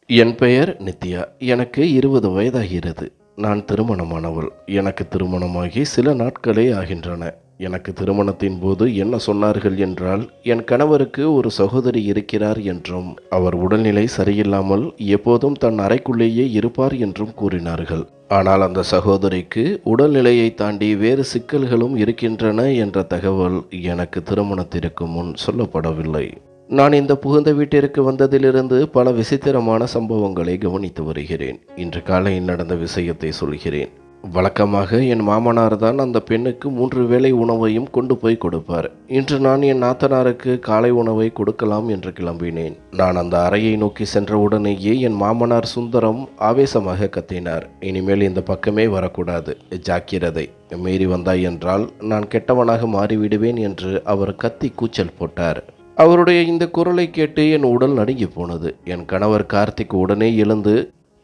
என் பெயர் நித்யா. எனக்கு 20 வயதாகிறது. நான் திருமணமானவள். எனக்கு திருமணமாகி சில நாட்களே ஆகின்றன. எனக்கு திருமணத்தின் போது என்ன சொன்னார்கள் என்றால், என் கணவருக்கு ஒரு சகோதரி இருக்கிறார் என்றும், அவர் உடல்நிலை சரியில்லாமல் எப்போதும் தன் அறைக்குள்ளேயே இருப்பார் என்றும் கூறினார்கள். ஆனால் அந்த சகோதரிக்கு உடல்நிலையை தாண்டி வேறு சிக்கல்களும் இருக்கின்றன என்ற தகவல் எனக்கு திருமணத்திற்கு முன் சொல்லப்படவில்லை. நான் இந்த புகுந்த வீட்டிற்கு வந்ததிலிருந்து பல விசித்திரமான சம்பவங்களை கவனித்து வருகிறேன். இன்று காலை நடந்த விஷயத்தை சொல்கிறேன். வழக்கமாக என் மாமனார் தான் அந்த பெண்ணுக்கு 3 வேளை உணவையும் கொண்டு போய் கொடுப்பார். இன்று நான் என் நாத்தனாருக்கு காலை உணவை கொடுக்கலாம் என்று கிளம்பினேன். நான் அந்த அறையை நோக்கி சென்றவுடனேயே என் மாமனார் சுந்தரம் ஆவேசமாக கத்தினார். இனிமேல் இந்த பக்கமே வரக்கூடாது, ஜாக்கிரதை, மீறி வந்தாய் என்றால் நான் கெட்டவனாக மாறிவிடுவேன் என்று அவர் கத்தி கூச்சல் போட்டார். அவருடைய இந்த குரலை கேட்டு என் உடல் நடுங்கி போனது. என் கணவர் கார்த்திக் உடனே எழுந்து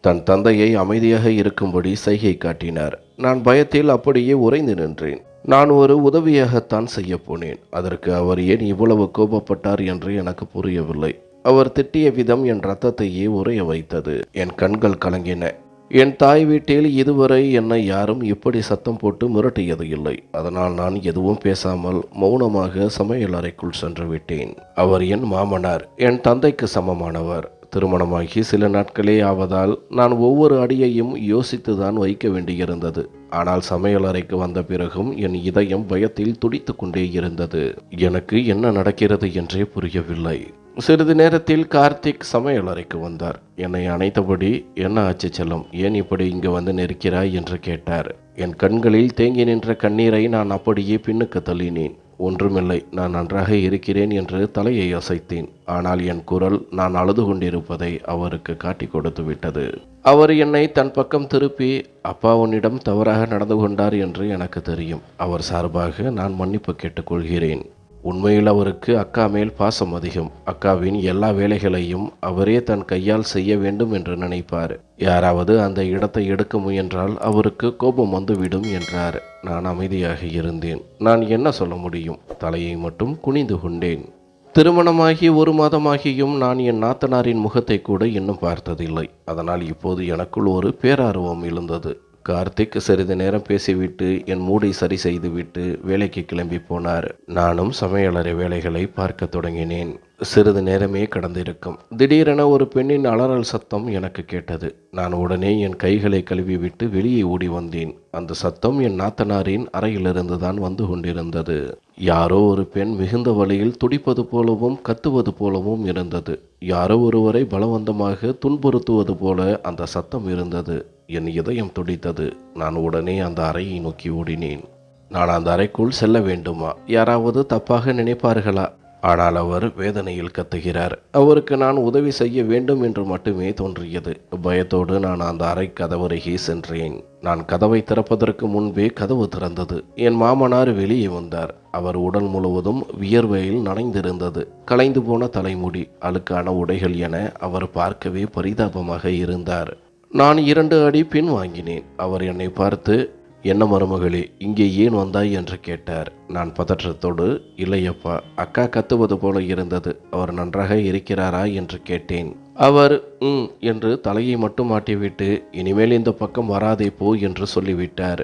தன் தந்தையை அமைதியாக இருக்கும்படி சைகை காட்டினார். நான் பயத்தில் அப்படியே உறைந்து நின்றேன். நான் ஒரு உதவியாகத்தான் செய்ய போனேன். அதற்கு அவர் ஏன் இவ்வளவு கோபப்பட்டார் என்று எனக்கு புரியவில்லை. அவர் திட்டிய விதம் என் இரத்தத்தையே உறைய வைத்தது. என் கண்கள் கலங்கின. என் தாய் வீட்டில் இதுவரை என்னை யாரும் இப்படி சத்தம் போட்டு மிரட்டியது இல்லை. அதனால் நான் எதுவும் பேசாமல் மௌனமாக சமையல் அறைக்குள் சென்று விட்டேன். அவர் என் மாமனார், என் தந்தைக்கு சமமானவர். திருமணமாகி சில நாட்களே ஆவதால் நான் ஒவ்வொரு அடியையும் யோசித்துதான் வைக்க வேண்டியிருந்தது. ஆனால் சமையல் அறைக்கு வந்த பிறகும் என் இதயம் பயத்தில் துடித்து கொண்டே இருந்தது. எனக்கு என்ன நடக்கிறது என்றே புரியவில்லை. சிறிது நேரத்தில் கார்த்திக் சமையல் அறைக்கு வந்தார். என்னை அணைத்தபடி, என்ன ஆச்சு செல்லம், ஏன் இப்படி இங்கு வந்து நிற்கிறாய் என்று கேட்டார். என் கண்களில் தேங்கி நின்ற கண்ணீரை நான் அப்படியே பின்னுக்கு தள்ளினேன். ஒன்றுமில்லை, நான் நன்றாக இருக்கிறேன் என்று தலையை அசைத்தேன். ஆனால் என் குரல் நான் அழுது கொண்டிருப்பதை அவருக்கு காட்டி கொடுத்து விட்டது. அவர் என்னை தன் பக்கம் திருப்பி, அப்பா உன்னிடம் தவறாக நடந்து கொண்டார் என்று எனக்கு தெரியும். அவர் சார்பாக நான் மன்னிப்பு கேட்டுக்கொள்கிறேன். உண்மையில் அவருக்கு அக்கா மேல் பாசம் அதிகம். அக்காவின் எல்லா வேலைகளையும் அவரே தன் கையால் செய்ய வேண்டும் என்று நினைப்பார். யாராவது அந்த இடத்தை எடுக்க முயன்றால் அவருக்கு கோபம் வந்துவிடும் என்றார். நான் அமைதியாக இருந்தேன். நான் என்ன சொல்ல முடியும்? தலையை மட்டும் குனிந்து கொண்டேன். திருமணமாகி 1 மாதமாகியும் நான் என் நாத்தனாரின் முகத்தை கூட இன்னும் பார்த்ததில்லை. அதனால் இப்போது எனக்குள் ஒரு பேரார்வம் எழுந்தது. கார்த்திக் சிறிது நேரம் பேசிவிட்டு என் மூடை சரி செய்துவிட்டு வேலைக்கு கிளம்பி போனார். நானும் சமையலறை வேலைகளை பார்க்க தொடங்கினேன். சிறிது நேரமே கடந்திருக்கும். திடீரென ஒரு பெண்ணின் அலறல் சத்தம் எனக்கு கேட்டது. நான் உடனே என் கைகளை கழுவிவிட்டு வெளியே ஓடி வந்தேன். அந்த சத்தம் என் நாத்தனாரின் அறையிலிருந்து தான் வந்து கொண்டிருந்தது. யாரோ ஒரு பெண் மிகுந்த வழியில் துடிப்பது போலவும் கத்துவது போலவும் இருந்தது. யாரோ ஒருவரை பலவந்தமாக துன்புறுத்துவது போல அந்த சத்தம் இருந்தது. என் இதயம் துடித்தது. நான் உடனே அந்த அறையை நோக்கி ஓடினேன். நான் அந்த அறைக்குள் செல்ல வேண்டுமா? யாராவது தப்பாக நினைப்பார்களா? ஆனால் அவர் வேதனையில் கத்துகிறார். அவருக்கு நான் உதவி செய்ய வேண்டும் என்று மட்டுமே தோன்றியது. பயத்தோடு நான் அந்த அறை கதவருகே சென்றேன். நான் கதவை திறப்பதற்கு முன்பே கதவு திறந்தது. என் மாமனார் வெளியே வந்தார். அவர் உடல் முழுவதும் வியர்வையில் நனைந்திருந்தது. கலைந்து போன தலைமுடி, அழுக்கான உடைகள் என அவர் பார்க்கவே பரிதாபமாக இருந்தார். நான் 2 அடி பின் வாங்கினேன். அவர் என்னை பார்த்து, என்ன மருமகளே, இங்கே ஏன் வந்தாய் என்று கேட்டார். நான் பதற்றத்தோடு, இல்லையப்பா, அக்கா கத்துவது போல இருந்தது, அவர் நன்றாக இருக்கிறாரா என்று கேட்டேன். அவர் என்று தலையை மட்டும் மாட்டிவிட்டு, இனிமேல் இந்த பக்கம் வராதே போ என்று சொல்லிவிட்டார்.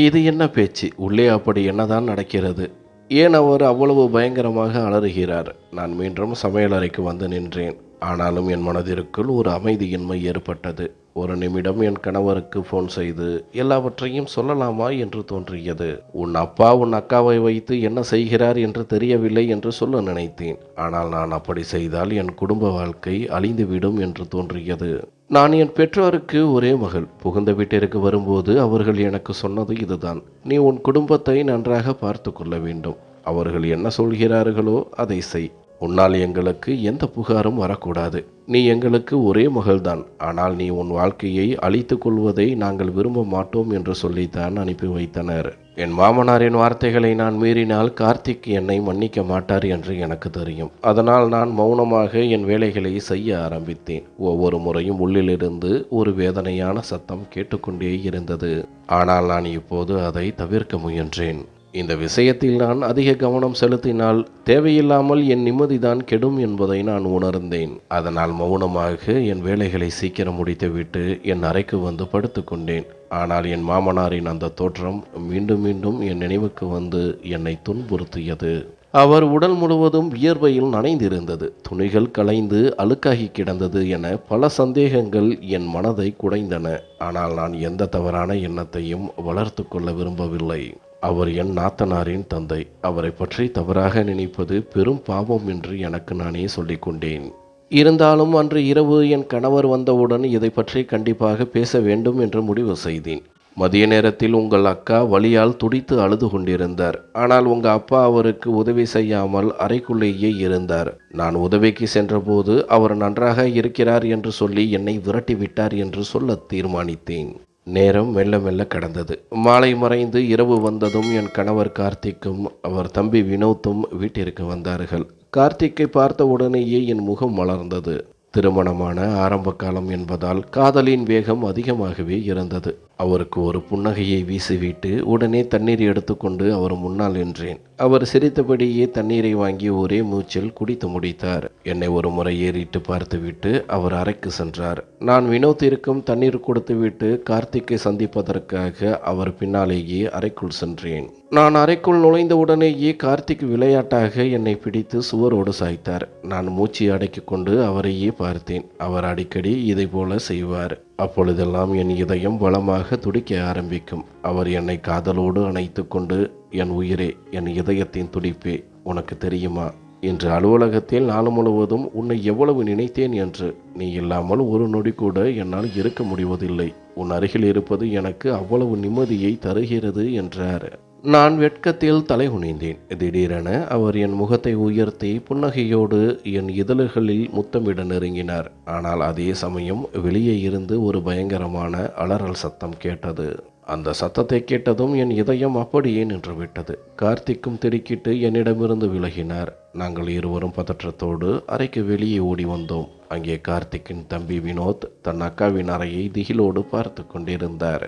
இது என்ன பேச்சு? உள்ளே அப்படி என்னதான் நடக்கிறது? ஏன் அவர் அவ்வளவு பயங்கரமாக அலறுகிறார்? நான் மீண்டும் சமையலறைக்கு வந்து நின்றேன். ஆனாலும் என் மனதிற்குள் ஒரு அமைதியின்மை ஏற்பட்டது. ஒரு நிமிடம் என் கணவருக்கு ஃபோன் செய்து எல்லாவற்றையும் சொல்லலாமா என்று தோன்றியது. உன் அப்பா உன் அக்காவை வைத்து என்ன செய்கிறார் என்று தெரியவில்லை என்று சொல்ல நினைத்தேன். ஆனால் நான் அப்படி செய்தால் என் குடும்ப வாழ்க்கை அழிந்துவிடும் என்று தோன்றியது. நான் என் பெற்றோருக்கு ஒரே மகள். புகுந்த வீட்டிற்கு வரும்போது அவர்கள் எனக்கு சொன்னது இதுதான்: நீ உன் குடும்பத்தை நன்றாக பார்த்து கொள்ள வேண்டும். அவர்கள் என்ன சொல்கிறார்களோ அதை செய். உன்னால் எங்களுக்கு எந்த புகாரும் வரக்கூடாது. நீ எங்களுக்கு ஒரே மகள்தான். ஆனால் நீ உன் வாழ்க்கையை அழித்து கொள்வதை நாங்கள் விரும்ப மாட்டோம் என்று சொல்லித்தான் அனுப்பி வைத்தனர். என் மாமனாரின் வார்த்தைகளை நான் மீறினால் கார்த்திக் என்னை மன்னிக்க மாட்டார் என்று எனக்கு தெரியும். அதனால் நான் மௌனமாக என் வேலைகளை செய்ய ஆரம்பித்தேன். ஒவ்வொரு முறையும் உள்ளிலிருந்து ஒரு வேதனையான சத்தம் கேட்டுக்கொண்டே இருந்தது. ஆனால் நான் இப்போது அதை தவிர்க்க முயன்றேன். இந்த விஷயத்தில் நான் அதிக கவனம் செலுத்தினால் தேவையில்லாமல் என் நிம்மதிதான் கெடும் என்பதை நான் உணர்ந்தேன். அதனால் மௌனமாக என் வேலைகளை சீக்கிரம் முடித்துவிட்டு என் அறைக்கு வந்து படுத்துக்கொண்டேன். ஆனால் என் மாமனாரின் அந்த தோற்றம் மீண்டும் மீண்டும் என் நினைவுக்கு வந்து என்னை துன்புறுத்தியது. அவர் உடல் முழுவதும் வியர்வையில் நனைந்திருந்தது. துணிகள் கலைந்து அழுக்காகி கிடந்தது என பல சந்தேகங்கள் என் மனதை குடைந்தன. ஆனால் நான் எந்த தவறான எண்ணத்தையும் வளர்த்து கொள்ள விரும்பவில்லை. அவர் என் நாத்தனாரின் தந்தை. அவரை பற்றி தவறாக நினைப்பது பெரும் பாவம் என்று எனக்கு நானே சொல்லிக்கொண்டேன். இருந்தாலும் அன்று இரவு என் கணவர் வந்தவுடன் இதை பற்றி கண்டிப்பாக பேச வேண்டும் என்று முடிவு செய்தேன். மதிய நேரத்தில் உங்கள் அக்கா வலியால் துடித்து அழுது கொண்டிருந்தார். ஆனால் உங்கள் அப்பா அவருக்கு உதவி செய்யாமல் அறைக்குள்ளேயே இருந்தார். நான் உதவிக்கு சென்றபோது அவர் நன்றாக இருக்கிறார் என்று சொல்லி என்னை விரட்டிவிட்டார் என்று சொல்ல தீர்மானித்தேன். நேரம் மெல்ல மெல்ல கடந்தது. மாலை மறைந்து இரவு வந்ததும் என் கணவர் கார்த்திக்கும் அவர் தம்பி வினோத்தும் வீட்டிற்கு வந்தார்கள். கார்த்திக்கை பார்த்த உடனேயே என் முகம் மலர்ந்தது. திருமணமான ஆரம்ப காலம் என்பதால் காதலின் வேகம் அதிகமாகவே இருந்தது. அவருக்கு ஒரு புன்னகையை வீசிவிட்டு உடனே தண்ணீர் எடுத்துக்கொண்டு அவர் முன்னால் நின்றேன். அவர் சிரித்தபடியே தண்ணீரை வாங்கி ஒரே மூச்சில் குடித்து முடித்தார். என்னை ஒரு முறை ஏறிட்டு பார்த்துவிட்டு அவர் அறைக்கு சென்றார். நான் வினோத்திற்கும் தண்ணீர் கொடுத்துவிட்டு கார்த்திக்கை சந்திப்பதற்காக அவர் பின்னாலேயே அறைக்குள் சென்றேன். நான் அறைக்குள் நுழைந்த உடனேயே கார்த்திக் விளையாட்டாக என்னை பிடித்து சுவரோடு சாய்த்தார். நான் மூச்சு அடக்கிக் கொண்டு அவரையே பார்த்தேன். அவர் அடிக்கடி இதை போல செய்வார். அப்பொழுதெல்லாம் என் இதயம் பலமாக துடிக்க ஆரம்பிக்கும். அவர் என்னை காதலோடு அணைத்து கொண்டு, என் உயிரே, என் இதயத்தின் துடிப்பே, உனக்கு தெரியுமா, இன்று அலுவலகத்தில் நாள் முழுவதும் உன்னை எவ்வளவு நினைத்தேன் என்று. நீ இல்லாமல் ஒரு நொடி கூட என்னால் இருக்க முடிவதில்லை. உன் அருகில் இருப்பது எனக்கு அவ்வளவு நிம்மதியை தருகிறது என்றார். நான் வெட்கத்தில் தலை குனிந்தேன். திடீரென அவர் என் முகத்தை உயர்த்தி புன்னகையோடு என் இதழ்களில் முத்தமிட நெருங்கினார். ஆனால் அதே சமயம் வெளியே இருந்து ஒரு பயங்கரமான அலறல் சத்தம் கேட்டது. அந்த சத்தத்தை கேட்டதும் என் இதயம் அப்படியே நின்றுவிட்டது. கார்த்திக்கும் திடுக்கிட்டு என்னிடமிருந்து விலகினார். நாங்கள் இருவரும் பதற்றத்தோடு அறைக்கு வெளியே ஓடி வந்தோம். அங்கே கார்த்திக்கின் தம்பி வினோத் தன் அக்காவின் அறையை திகிலோடு பார்த்து கொண்டிருந்தார்.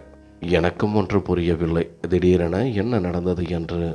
எனக்கும் ஒன்று புரியவில்லை. திடீரென என்ன நடந்தது என்று.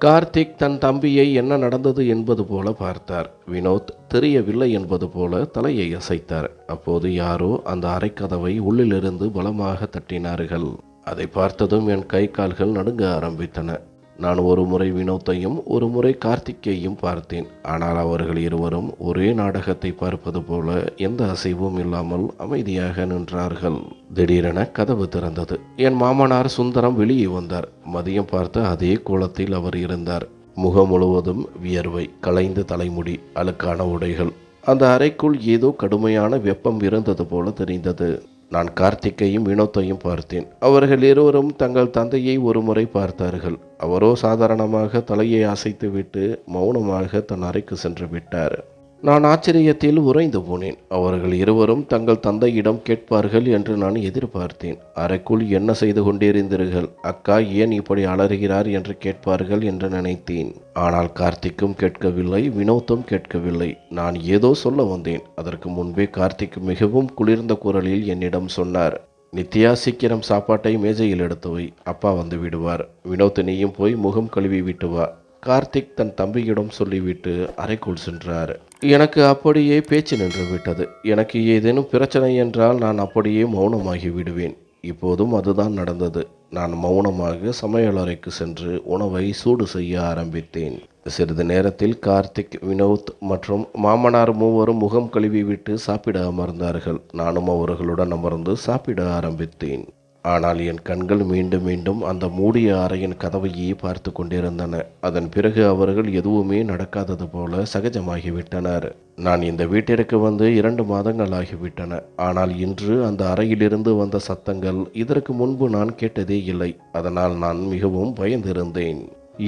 கார்த்திக் தன் தம்பியை என்ன நடந்தது என்பது போல பார்த்தார். வினோத் தெரியவில்லை என்பது போல தலையை அசைத்தார். அப்போது யாரோ அந்த அறைக்கதவை உள்ளிலிருந்து பலமாக தட்டினார்கள். அதை பார்த்ததும் என் கை கால்கள் நடுங்க ஆரம்பித்தன. நான் ஒரு முறை வினோத்தையும் ஒரு முறை கார்த்திக்கையும் பார்த்தேன். ஆனால் அவர்கள் இருவரும் ஒரே நாடகத்தை பார்ப்பது போல எந்த அசைவும் இல்லாமல் அமைதியாக நின்றார்கள். திடீரென கதவு திறந்தது. என் மாமனார் சுந்தரம் வெளியே வந்தார். மதியம் பார்த்த அதே கோலத்தில் அவர் இருந்தார். முகம் முழுவதும் வியர்வை, கலைந்த தலைமுடி, அழுக்கான உடைகள். அந்த அறைக்குள் ஏதோ கடுமையான வெப்பம் இருந்தது போல தெரிந்தது. நான் கார்த்திக்கையும் வினோத்தையும் பார்த்தேன். அவர்கள் இருவரும் தங்கள் தந்தையை ஒரு முறை பார்த்தார்கள். அவரோ சாதாரணமாக தலையை அசைத்துவிட்டு மௌனமாக தன் அறைக்கு சென்று விட்டார். நான் ஆச்சரியத்தில் உறைந்து போனேன். அவர்கள் இருவரும் தங்கள் தந்தையிடம் கேட்பார்கள் என்று நான் எதிர்பார்த்தேன். அறைக்குள் என்ன செய்து கொண்டிருந்தீர்கள், அக்கா ஏன் இப்படி அலறுகிறார் என்று கேட்பார்கள் என்று நினைத்தேன். ஆனால் கார்த்திக்கும் கேட்கவில்லை, வினோத்தும் கேட்கவில்லை. நான் ஏதோ சொல்ல வந்தேன். அதற்கு முன்பே கார்த்திக் மிகவும் குளிர்ந்த குரலில் என்னிடம் சொன்னார், நித்யா, சீக்கிரம் சாப்பாட்டை மேஜையில் எடுத்து வை, அப்பா வந்து விடுவார். வினோத், நீயும் போய் முகம் கழுவி விட்டு வா. கார்த்திக் தன் தம்பியிடம் சொல்லிவிட்டு அறைக்குள் சென்றார். எனக்கு அப்படியே பேச்சு நின்று விட்டது. எனக்கு ஏதேனும் பிரச்சனை என்றால் நான் அப்படியே மௌனமாகி விடுவேன். இப்போதும் அதுதான் நடந்தது. நான் மௌனமாக சமையலறைக்கு சென்று உணவை சூடு செய்ய ஆரம்பித்தேன். சிறிது நேரத்தில் கார்த்திக், வினோத் மற்றும் மாமனார் மூவரும் முகம் கழுவி விட்டு சாப்பிட அமர்ந்தார்கள். நானும் அவர்களுடன் அமர்ந்து சாப்பிட ஆரம்பித்தேன். ஆனால் என் கண்கள் மீண்டும் மீண்டும் அந்த மூடிய அறையின் கதவையே பார்த்து கொண்டிருந்தன. அதன் பிறகு அவர்கள் எதுவுமே நடக்காதது போல சகஜமாகிவிட்டனர். நான் இந்த வீட்டிற்கு வந்து 2 மாதங்கள் ஆகிவிட்டன. ஆனால் இன்று அந்த அறையிலிருந்து வந்த சத்தங்கள் இதற்கு முன்பு நான் கேட்டதே இல்லை. அதனால் நான் மிகவும் பயந்திருந்தேன்.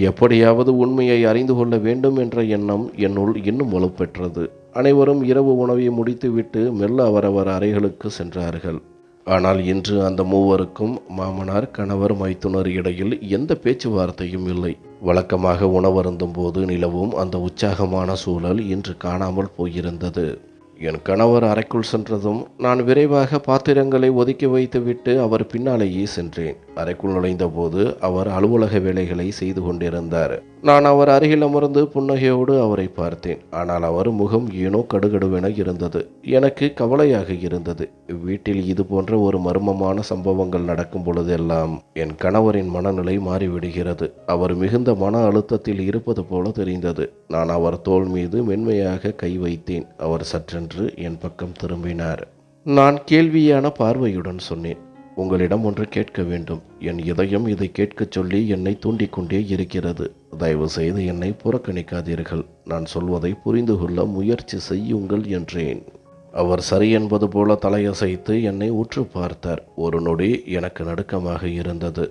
எப்படியாவது உண்மையை அறிந்து கொள்ள வேண்டும் என்ற எண்ணம் என்னுள் இன்னும் வலுப்பெற்றது. அனைவரும் இரவு உணவை முடித்துவிட்டு மெல்ல அவரவர் அறைகளுக்கு சென்றார்கள். ஆனால் இன்று அந்த மூவருக்கும் மாமனார், கணவர், மைத்துனர் இடையில் எந்த பேச்சுவார்த்தையும் இல்லை. வழக்கமாக உணவருந்தும் போது நிலவும் அந்த உற்சாகமான சூழல் இன்று காணாமல் போயிருந்தது. என் கணவர் அறைக்குள் சென்றதும் நான் விரைவாக பாத்திரங்களை ஒதுக்கி வைத்துவிட்டு அவர் பின்னாலேயே சென்றேன். அறைக்குள் நுழைந்தபோது அவர் அலுவலக வேலைகளை செய்து கொண்டிருந்தார். நான் அவர் அருகில் அமர்ந்து புன்னகையோடு அவரை பார்த்தேன். ஆனால் அவர் முகம் ஏனோ கடுகடுவென இருந்தது. எனக்கு கவலையாக இருந்தது. வீட்டில் இது போன்ற ஒரு மர்மமான சம்பவங்கள் நடக்கும் பொழுதெல்லாம் என் கணவரின் மனநிலை மாறிவிடுகிறது. அவர் மிகுந்த மன அழுத்தத்தில் இருப்பது போல தெரிந்தது. நான் அவர் தோள் மீது மென்மையாக கை வைத்தேன். அவர் சற்றென்று என் பக்கம் திரும்பினார். நான் கேள்வியான பார்வையுடன் சொன்னேன், உங்களிடம் ஒன்று கேட்க வேண்டும். என் இதயம் இதை கேட்கச் சொல்லி என்னை தூண்டிக்கொண்டே இருக்கிறது. தயவு செய்து என்னை புறக்கணிக்காதீர்கள். நான் சொல்வதை புரிந்து கொள்ள முயற்சி செய்யுங்கள் என்றேன். அவர் சரி என்பது போல தலையசைத்து என்னை உற்று பார்த்தார். ஒரு நொடி எனக்கு நடுக்கமாக இருந்தது.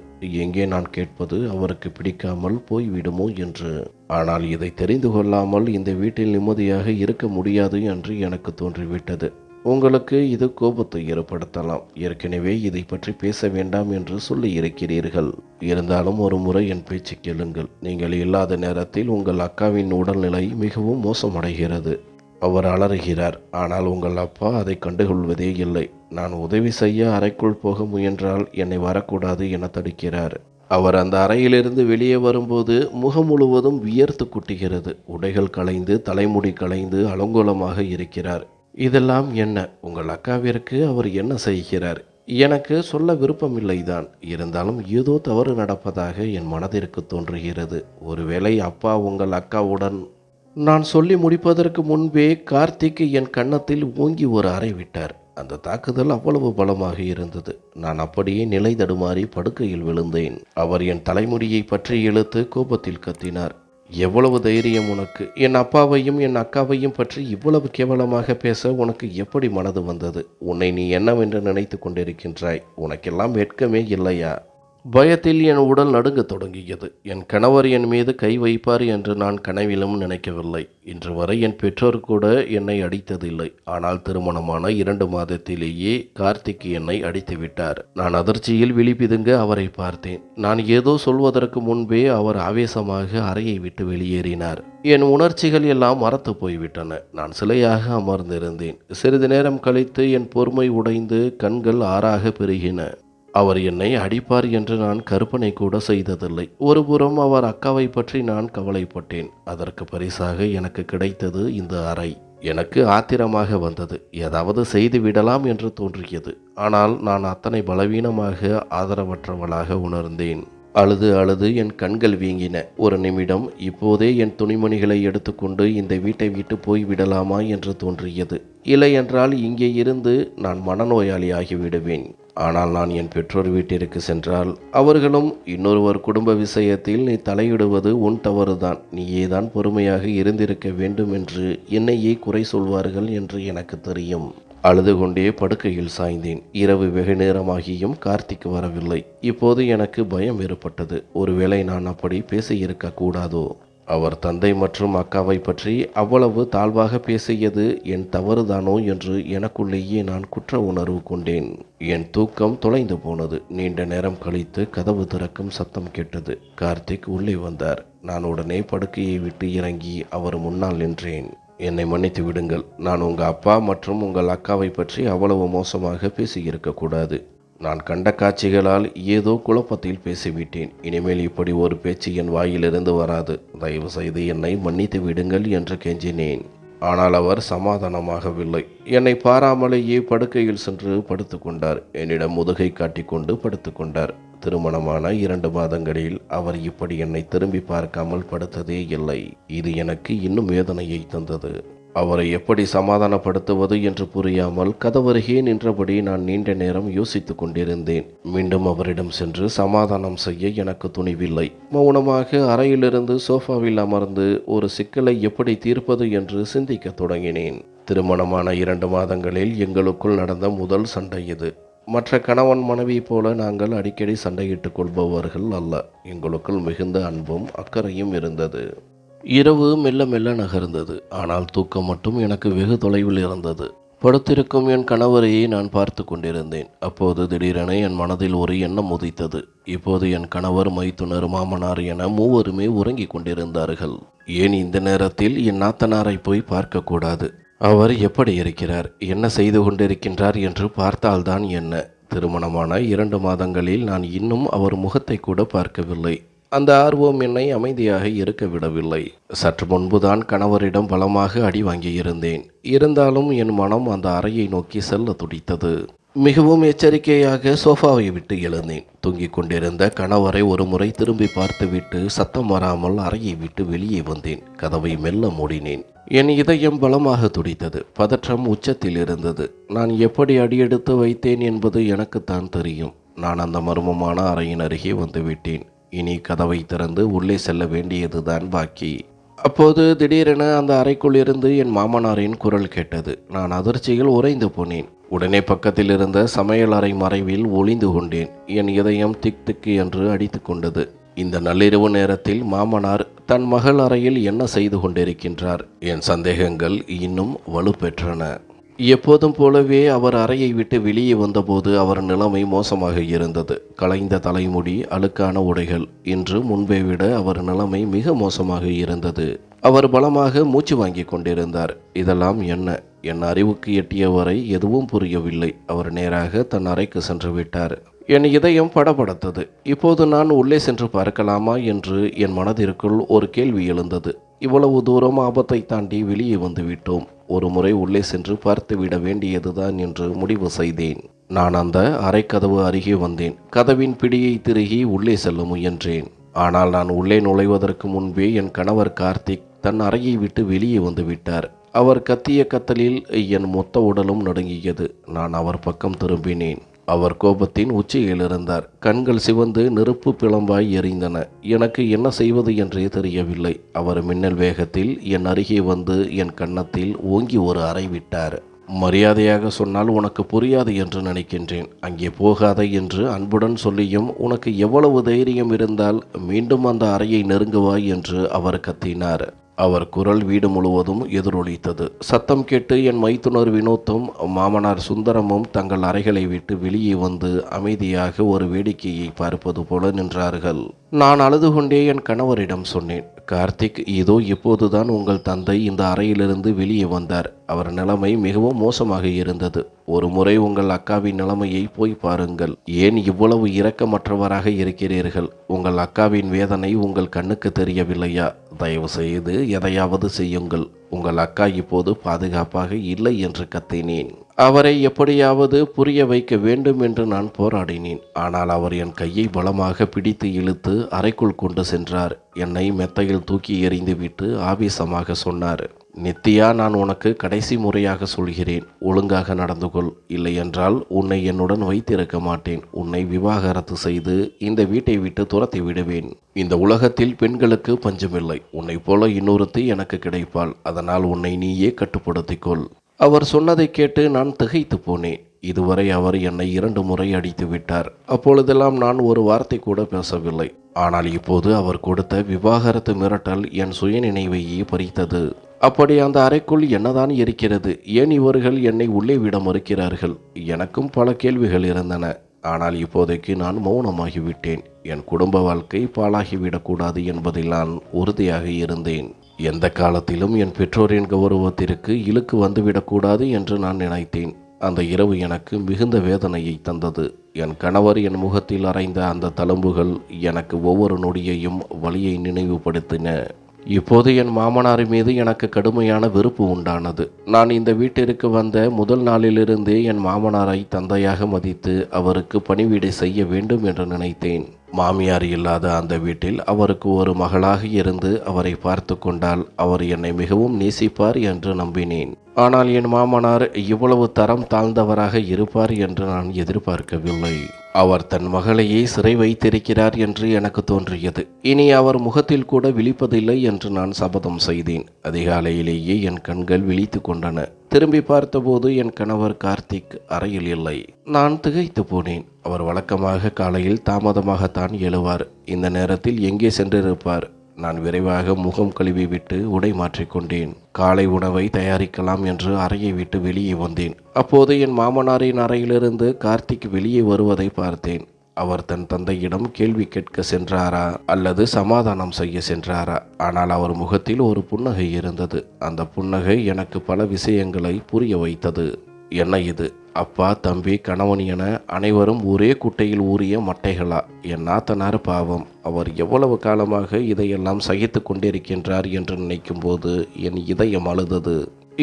எங்கே நான் கேட்பது அவருக்கு பிடிக்காமல் போய்விடுமோ என்று. ஆனால் இதை தெரிந்து கொள்ளாமல் இந்த வீட்டில் நிம்மதியாக இருக்க முடியாது என்று எனக்கு தோன்றிவிட்டது. உங்களுக்கு இது கோபத்தை ஏற்படுத்தலாம். ஏற்கனவே இதை பற்றி பேச வேண்டாம் என்று சொல்லி இருக்கிறீர்கள். இருந்தாலும் ஒரு முறை என் பேச்சு கேளுங்கள். நீங்கள் இல்லாத நேரத்தில் உங்கள் அக்காவின் உடல்நிலை மிகவும் மோசமடைகிறது. அவர் அலறுகிறார். ஆனால் உங்கள் அப்பா அதை கண்டுகொள்வதே இல்லை. நான் உதவி செய்ய அறைக்குள் போக முயன்றால் என்னை வரக்கூடாது என தடுக்கிறார். அவர் அந்த அறையிலிருந்து வெளியே வரும்போது முகம் முழுவதும் வியர்த்து குட்டுகிறது. உடைகள் களைந்து தலைமுடி களைந்து அலங்கோலமாக இருக்கிறார். இதெல்லாம் என்ன? உங்கள் அக்காவிற்கு அவர் என்ன செய்கிறார்? எனக்கு சொல்ல விருப்பமில்லைதான். இருந்தாலும் ஏதோ தவறு நடப்பதாக என் மனதிற்கு தோன்றுகிறது. ஒருவேளை அப்பா உங்கள் அக்காவுடன்... நான் சொல்லி முடிப்பதற்கு முன்பே கார்த்திக் என் கன்னத்தில் ஓங்கி ஒரு அறை விட்டார். அந்த தாக்குதல் அவ்வளவு பலமாக இருந்தது. நான் அப்படியே நிலை தடுமாறி படுக்கையில் விழுந்தேன். அவர் என் தலைமுடியை பற்றி இழுத்து கோபத்தில் கத்தினார். எவ்வளவு தைரியம் உனக்கு? என் அப்பாவையும் என் அக்காவையும் பற்றி இவ்வளவு கேவலமாக பேச உனக்கு எப்படி மனது வந்தது? உன்னை நீ என்னவென்று நினைத்து கொண்டிருக்கின்றாய்? உனக்கெல்லாம் வெட்கமே இல்லையா? பயத்தில் என் உடல் நடுங்கத் தொடங்கியது. என் கணவர் என் மீது கை வைப்பார் என்று நான் கனவிலும் நினைக்கவில்லை. இன்று வரை என் பெற்றோர் கூட என்னை அடித்ததில்லை. ஆனால் திருமணமான 2 மாதத்திலேயே கார்த்திக் என்னை அடித்து விட்டார். நான் அதிர்ச்சியில் விழிபிதுங்க அவரை பார்த்தேன். நான் ஏதோ சொல்வதற்கு முன்பே அவர் ஆவேசமாக அறையை விட்டு வெளியேறினார். என் உணர்ச்சிகள் எல்லாம் மறத்து போய்விட்டன. நான் சிலையாக அமர்ந்திருந்தேன். சிறிது நேரம் கழித்து என் பொறுமை உடைந்து கண்கள் ஆறாக பெருகின. அவர் என்னை அடிப்பார் என்று நான் கற்பனை கூட செய்ததில்லை. ஒருபுறம் அவர் அக்காவை பற்றி நான் கவலைப்பட்டேன். அதற்கு பரிசாக எனக்கு கிடைத்தது இந்த அறை. எனக்கு ஆத்திரமாக வந்தது. ஏதாவது செய்து விடலாம் என்று தோன்றியது. ஆனால் நான் அத்தனை பலவீனமாக ஆதரவற்றவளாக உணர்ந்தேன். அழுது அழுது என் கண்கள் வீங்கின. ஒரு நிமிடம் இப்போதே என் துணிமணிகளை எடுத்துக்கொண்டு இந்த வீட்டை விட்டு போய்விடலாமா என்று தோன்றியது. இல்லை என்றால் இங்கே இருந்து நான் மனநோயாளி ஆகிவிடுவேன். ஆனால் நான் என் பெற்றோர் வீட்டிற்கு சென்றால் அவர்களும் இன்னொருவர் குடும்ப விஷயத்தில் நீ தலையிடுவது உன் தவறுதான், நீயேதான் பொறுமையாக இருந்திருக்க வேண்டும் என்று என்னையே குறை சொல்வார்கள் என்று எனக்கு தெரியும். அழுது கொண்டே படுக்கையில் சாய்ந்தேன். இரவு வெகு நேரமாகியும் கார்த்திக் வரவில்லை. இப்போது எனக்கு பயம் ஏற்பட்டது. ஒருவேளை நான் அப்படி பேசியிருக்க கூடாதோ? அவர் தந்தை மற்றும் அக்காவை பற்றி அவ்வளவு தாழ்வாக பேசியது என் தவறுதானோ என்று எனக்குள்ளேயே நான் குற்ற உணர்வு கொண்டேன். என் தூக்கம் தொலைந்து போனது. நீண்ட நேரம் கழித்து கதவு திறக்கும் சத்தம் கேட்டது. கார்த்திக் உள்ளே வந்தார். நான் உடனே படுக்கையை விட்டு இறங்கி அவர் முன்னால் நின்றேன். என்னை மன்னித்து விடுங்கள். நான் உங்கள் அப்பா மற்றும் உங்கள் அக்காவை பற்றி அவ்வளவு மோசமாக பேசியிருக்கக்கூடாது. நான் கண்ட காட்சிகளால் ஏதோ குழப்பத்தில் பேசிவிட்டேன். இனிமேல் இப்படி ஒரு பேச்சு என் வாயிலிருந்து வராது. தயவு செய்து என்னை மன்னித்து விடுங்கள் என்று கெஞ்சினேன். ஆனால் அவர் சமாதானமாகவில்லை. என்னை பாராமலேயே படுக்கையில் சென்று படுத்துக்கொண்டார். என்னிடம் முதுகை காட்டிக்கொண்டு படுத்துக்கொண்டார். திருமணமான 2 மாதங்களில் அவர் இப்படி என்னை திரும்பி பார்க்காமல் படுத்ததே இல்லை. இது எனக்கு இன்னும் வேதனையை தந்தது. அவரை எப்படி சமாதானப்படுத்துவது என்று புரியாமல் கதவருகே நின்றபடி நான் நீண்ட நேரம் யோசித்து கொண்டிருந்தேன். மீண்டும் அவரிடம் சென்று சமாதானம் செய்ய எனக்கு துணிவில்லை. மௌனமாக அறையிலிருந்து சோஃபாவில் அமர்ந்து ஒரு சிக்கலை எப்படி தீர்ப்பது என்று சிந்திக்க தொடங்கினேன். திருமணமான 2 மாதங்களில் எங்களுக்குள் நடந்த முதல் சண்டை இது. மற்ற கணவன் மனைவி போல நாங்கள் அடிக்கடி சண்டையிட்டுக் கொள்பவர்கள் அல்ல. எங்களுக்குள் மிகுந்த அன்பும் அக்கறையும் இருந்தது. இரவு மெல்ல மெல்ல நகர்ந்தது. ஆனால் தூக்கம் மட்டும் எனக்கு வெகு தொலைவில் இருந்தது. படுத்திருக்கும் என் கணவரையே நான் பார்த்து கொண்டிருந்தேன். அப்போது திடீரென என் மனதில் ஒரு எண்ணம் உதித்தது. இப்போது என் கணவர், மைத்துனர், மாமனார் என மூவருமே உறங்கிக் கொண்டிருந்தார்கள். ஏன் இந்த நேரத்தில் என் நாத்தனாரை போய் பார்க்கக்கூடாது? அவர் எப்படி இருக்கிறார், என்ன செய்து கொண்டிருக்கின்றார் என்று பார்த்தால்தான் என்ன? திருமணமான 2 மாதங்களில் நான் இன்னும் அவர் முகத்தை கூட பார்க்கவில்லை. அந்த ஆர்வம் என்னை அமைதியாக இருக்க விடவில்லை. சற்று முன்புதான் கணவரிடம் பலமாக அடி வாங்கியிருந்தேன். இருந்தாலும் என் மனம் அந்த அறையை நோக்கி செல்ல துடித்தது. மிகவும் எச்சரிக்கையாக சோஃபாவை விட்டு எழுந்தேன். தூங்கிக் கொண்டிருந்த கணவரை ஒரு முறை திரும்பி பார்த்துவிட்டு சத்தம் வராமல் அறையை விட்டு வெளியே வந்தேன். கதவை மெல்ல மூடினேன். என் இதயம் பலமாக துடித்தது. பதற்றம் உச்சத்தில் இருந்தது. நான் எப்படி அடியெடுத்து வைத்தேன் என்பது எனக்குத்தான் தெரியும். நான் அந்த மர்மமான அறையின் அருகே வந்துவிட்டேன். இனி கதவை திறந்து உள்ளே செல்ல வேண்டியதுதான் பாக்கி. அப்போது திடீரென அந்த அறைக்குள் இருந்து என் மாமனாரின் குரல் கேட்டது. நான் அதிர்ச்சியில் உறைந்து போனேன். உடனே பக்கத்தில் இருந்த சமையல் அறை மறைவில் ஒளிந்து கொண்டேன். என் இதயம் திக் திக் என்று அடித்து கொண்டது. இந்த நள்ளிரவு நேரத்தில் மாமனார் தன் மகள் அறையில் என்ன செய்து கொண்டிருக்கின்றார்? என் சந்தேகங்கள் இன்னும் வலுப்பெற்றன. எப்போதும் போலவே அவர் அறையை விட்டு வெளியே வந்தபோது அவர் நிலைமை மோசமாக இருந்தது. கலைந்த தலைமுடி, அழுக்கான உடைகள். இன்று முன்பை விட அவர் நிலைமை மிக மோசமாக இருந்தது. அவர் பலமாக மூச்சு வாங்கி கொண்டிருந்தார். இதெல்லாம் என்ன? என் அறிவுக்கு எட்டியவரை எதுவும் புரியவில்லை. அவர் நேராக தன் அறைக்கு சென்று விட்டார். என் இதயம் படபடத்தது. இப்போது நான் உள்ளே சென்று பார்க்கலாமா என்று என் மனதிற்குள் ஒரு கேள்வி எழுந்தது. இவ்வளவு தூரம் ஆபத்தை தாண்டி வெளியே வந்து விட்டோம். ஒரு முறை உள்ளே சென்று பார்த்துவிட வேண்டியதுதான் என்று முடிவு செய்தேன். நான் அந்த அறைக்கதவு அருகே வந்தேன். கதவின் பிடியை திருகி உள்ளே செல்ல முயன்றேன். ஆனால் நான் உள்ளே நுழைவதற்கு முன்பே என் கணவர் கார்த்திக் தன் அறையை விட்டு வெளியே வந்து விட்டார். அவர் கத்திய கத்தலில் என் மொத்த உடலும் நடுங்கியது. நான் அவர் பக்கம் திரும்பினேன். அவர் கோபத்தின் உச்சியில் இருந்தார். கண்கள் சிவந்து நெருப்பு பிளம்பாய் எரிந்தன. எனக்கு என்ன செய்வது என்றே தெரியவில்லை. அவர் மின்னல் வேகத்தில் என் அருகே வந்து என் கன்னத்தில் ஓங்கி ஒரு அறை விட்டார். மரியாதையாக சொன்னால் உனக்கு புரியாது என்று நினைக்கின்றேன். அங்கே போகாத என்று அன்புடன் சொல்லியும் உனக்கு எவ்வளவு தைரியம் இருந்தால் மீண்டும் அந்த அறையை நெருங்குவாய் என்று அவர் கத்தினார். அவர் குரல் வீடு முழுவதும் எதிரொலித்தது. சத்தம் கேட்டு என் மைத்துனர் வினோத்தும் மாமனார் சுந்தரமும் தங்கள் அறைகளை விட்டு வெளியே வந்து அமைதியாக ஒரு வேடிக்கையை பார்ப்பது போல நின்றார்கள். நான் அழுது கொண்டே என் கணவரிடம் சொன்னேன், கார்த்திக், இதோ இப்போதுதான் உங்கள் தந்தை இந்த அறையிலிருந்து வெளியே வந்தார். அவர் நிலைமை மிகவும் மோசமாக இருந்தது. ஒரு முறை உங்கள் அக்காவின் நிலைமையை போய் பாருங்கள். ஏன் இவ்வளவு இரக்கமற்றவராக இருக்கிறீர்கள்? உங்கள் அக்காவின் வேதனை உங்கள் கண்ணுக்கு தெரியவில்லையா? தயவு செய்து எதையாவது செய்யுங்கள். உங்கள் அக்கா இப்போது பாதுகாப்பாக இல்லை என்று கத்தினேன். அவரை எப்படியாவது புரிய வைக்க வேண்டும் என்று நான் போராடினேன். ஆனால் அவர் என் கையை பலமாக பிடித்து இழுத்து அறைக்குள் கொண்டு சென்றார். என்னை மெத்தையில் தூக்கி எறிந்துவிட்டு ஆவேசமாக சொன்னார், நித்யா, நான் உனக்கு கடைசி முறையாக சொல்கிறேன், ஒழுங்காக நடந்து கொள். இல்லையென்றால் உன்னை என்னுடன் வைத்திருக்க மாட்டேன். உன்னை விவாகரத்து செய்து இந்த வீட்டை விட்டு துரத்தி விடுவேன். இந்த உலகத்தில் பெண்களுக்கு பஞ்சமில்லை. உன்னை போல இன்னொருத்தி எனக்கு கிடைப்பாள். அதனால் உன்னை நீயே கட்டுப்படுத்திக்கொள். அவர் சொன்னதை கேட்டு நான் திகைத்து போனேன். இதுவரை அவர் என்னை 2 முறை அடித்து விட்டார். அப்பொழுதெல்லாம் நான் ஒரு வார்த்தை கூட பேசவில்லை. ஆனால் இப்போது அவர் கொடுத்த விவாகரத்து மிரட்டல் என் சுயநினைவையே பறித்தது. அப்படி அந்த அறைக்குள் என்னதான் இருக்கிறது? ஏன் இவர்கள் என்னை உள்ளே விட மறுக்கிறார்கள்? எனக்கும் பல கேள்விகள் இருந்தன. ஆனால் இப்போதைக்கு நான் மௌனமாகிவிட்டேன். என் குடும்ப வாழ்க்கை பாழாகிவிடக்கூடாது என்பதில் நான் உறுதியாக இருந்தேன். எந்த காலத்திலும் என் பெற்றோரின் கௌரவத்திற்கு இழுக்கு வந்துவிடக்கூடாது என்று நான் நினைத்தேன். அந்த இரவு எனக்கு மிகுந்த வேதனையை தந்தது. என் கணவர் என் முகத்தில் அறைந்த அந்த தழும்புகள் எனக்கு ஒவ்வொரு நொடியையும் வலியை நினைவுபடுத்தின. இப்போது என் மாமனார் மீது எனக்கு கடுமையான வெறுப்பு உண்டானது. நான் இந்த வீட்டிற்கு வந்த முதல் நாளிலிருந்தே என் மாமனாரை தந்தையாக மதித்து அவருக்கு பணிவிடை செய்ய வேண்டும் என்று நினைத்தேன். மாமியார் இல்லாத அந்த வீட்டில் அவருக்கு ஒரு மகளாக இருந்து அவரை பார்த்து கொண்டால் அவர் என்னை மிகவும் நேசிப்பார் என்று நம்பினேன். ஆனால் என் மாமனார் இவ்வளவு தரம் தாழ்ந்தவராக இருப்பார் என்று நான் எதிர்பார்க்கவில்லை. அவர் தன் மகளையே சிறை வைத்திருக்கிறார் என்று எனக்கு தோன்றியது. இனி அவர் முகத்தில் கூட விழிப்பதில்லை என்று நான் சபதம் செய்தேன். அதிகாலையிலேயே என் கண்கள் விழித்து கொண்டன. திரும்பி பார்த்தபோது என் கணவர் கார்த்திக் அறையில் இல்லை. நான் திகைத்து போனேன். அவர் வழக்கமாக காலையில் தாமதமாகத்தான் எழுவார். இந்த நேரத்தில் எங்கே சென்றிருப்பார்? நான் விரைவாக முகம் கழுவி விட்டு உடை மாற்றிக்கொண்டேன். காலை உணவை தயாரிக்கலாம் என்று அறையை விட்டு வெளியே வந்தேன். அப்போது என் மாமனாரின் அறையிலிருந்து கார்த்திக் வெளியே வருவதை பார்த்தேன். அவர் தன் தந்தையிடம் கேள்வி கேட்க சென்றாரா அல்லது சமாதானம் செய்ய சென்றாரா? ஆனால் அவர் முகத்தில் ஒரு புன்னகை இருந்தது. அந்த புன்னகை எனக்கு பல விஷயங்களை புரிய வைத்தது. என்ன இது? அப்பா, தம்பி, கணவன் என அனைவரும் ஒரே குட்டையில் ஊறிய மட்டைகளா? என் நாத்தனார் பாவம், அவர் எவ்வளவு காலமாக இதையெல்லாம் சகித்து கொண்டிருக்கின்றார் என்று நினைக்கும்போது என் இதயம் அழுதது.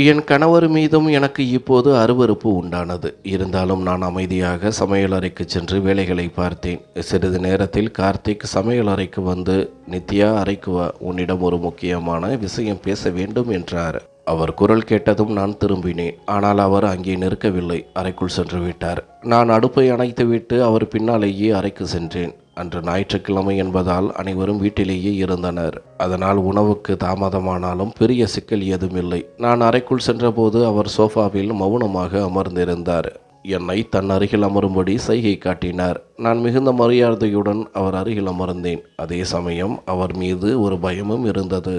என் கணவர் மீதும் எனக்கு இப்போது அருவருப்பு உண்டானது. இருந்தாலும் நான் அமைதியாக சமையலறைக்கு சென்று வேலைகளை பார்த்தேன். சிறிது நேரத்தில் கார்த்திக் சமையலறைக்கு வந்து, நித்யா, அறைக்கு வா, உன்னிடம் ஒரு முக்கியமான விஷயம் பேச வேண்டும் என்றார். அவர் குரல் கேட்டதும் நான் திரும்பினேன். ஆனால் அவர் அங்கே நிற்கவில்லை, அறைக்குள் சென்று விட்டார். நான் அடுப்பை அணைத்துவிட்டு அவர் பின்னாலேயே அறைக்கு சென்றேன். அன்று ஞாயிற்றுக்கிழமை என்பதால் அனைவரும் வீட்டிலேயே இருந்தனர். அதனால் உணவுக்கு தாமதமானாலும் பெரிய சிக்கல் ஏதுமில்லை. நான் அறைக்குள் சென்றபோது அவர் சோஃபாவில் மௌனமாக அமர்ந்திருந்தார். என்னை தன் அருகில் அமரும்படி சைகை காட்டினார். நான் மிகுந்த மரியாதையுடன் அவர் அருகில் அமர்ந்தேன். அதே சமயம் அவர் மீது ஒரு பயமும் இருந்தது.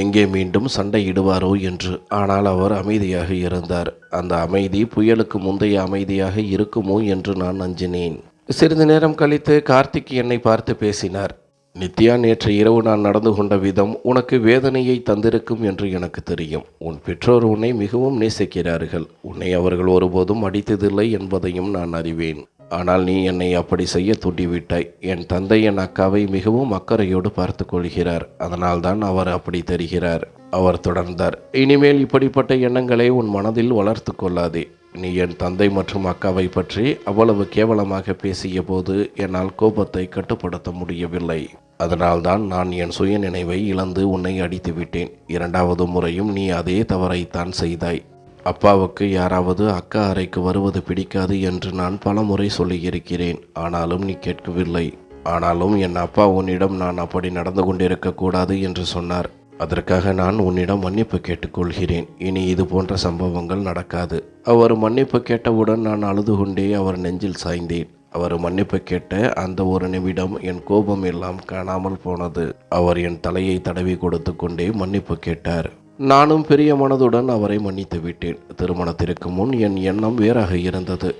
எங்கே மீண்டும் சண்டையிடுவாரோ என்று. ஆனால் அவர் அமைதியாக இருந்தார். அந்த அமைதி புயலுக்கு முந்தைய அமைதியாக இருக்குமோ என்று நான் அஞ்சினேன். சிறிது நேரம் கழித்து கார்த்திக் என்னை பார்த்து பேசினார். நித்யா, நேற்று இரவு நான் நடந்து கொண்ட விதம் உனக்கு வேதனையை தந்திருக்கும் என்று எனக்கு தெரியும். உன் பெற்றோர் உன்னை மிகவும் நேசிக்கிறார்கள். உன்னை அவர்கள் ஒருபோதும் அடித்ததில்லை என்பதையும் நான் அறிவேன். ஆனால் நீ என்னை அப்படி செய்ய தூண்டிவிட்டாய். என் தந்தை என் அக்காவை மிகவும் அக்கறையோடு பார்த்து கொள்கிறார். அதனால்தான் அவர் அப்படி தெரிகிறார். அவர் தொடர்ந்தார். இனிமேல் இப்படிப்பட்ட எண்ணங்களை உன் மனதில் வளர்த்து கொள்ளாதே. நீ என் தந்தை மற்றும் அக்காவை பற்றி அவ்வளவு கேவலமாக பேசிய போது என்னால் கோபத்தை கட்டுப்படுத்த முடியவில்லை. அதனால்தான் நான் என் சுய நினைவை இழந்து உன்னை அடித்து விட்டேன். இரண்டாவது முறையும் நீ அதே தவறைத்தான் செய்தாய். அப்பாவுக்கு யாராவது அக்கா அறைக்கு வருவது பிடிக்காது என்று நான் பலமுறை சொல்லியிருக்கிறேன். ஆனாலும் நீ கேட்கவில்லை. ஆனாலும் என் அப்பா உன்னிடம் நான் அப்படி நடந்து கொண்டிருக்கக்கூடாது என்று சொன்னார். அதற்காக நான் உன்னிடம் மன்னிப்பு கேட்டுக்கொள்கிறேன். இனி இது போன்ற சம்பவங்கள் நடக்காது. அவர் மன்னிப்பு கேட்டவுடன் நான் அழுது கொண்டே அவர் நெஞ்சில் சாய்ந்தேன். அவர் மன்னிப்பு கேட்ட அந்த ஒரு நிமிடம் என் கோபம் எல்லாம் காணாமல் போனது. அவர் என் தலையை தடவி கொடுத்து கொண்டே மன்னிப்பு கேட்டார். நானும் பெரிய மனதுடன் அவரை மன்னித்து விட்டேன். திருமணத்திற்கு முன் என் எண்ணம் வேறாக இருந்தது.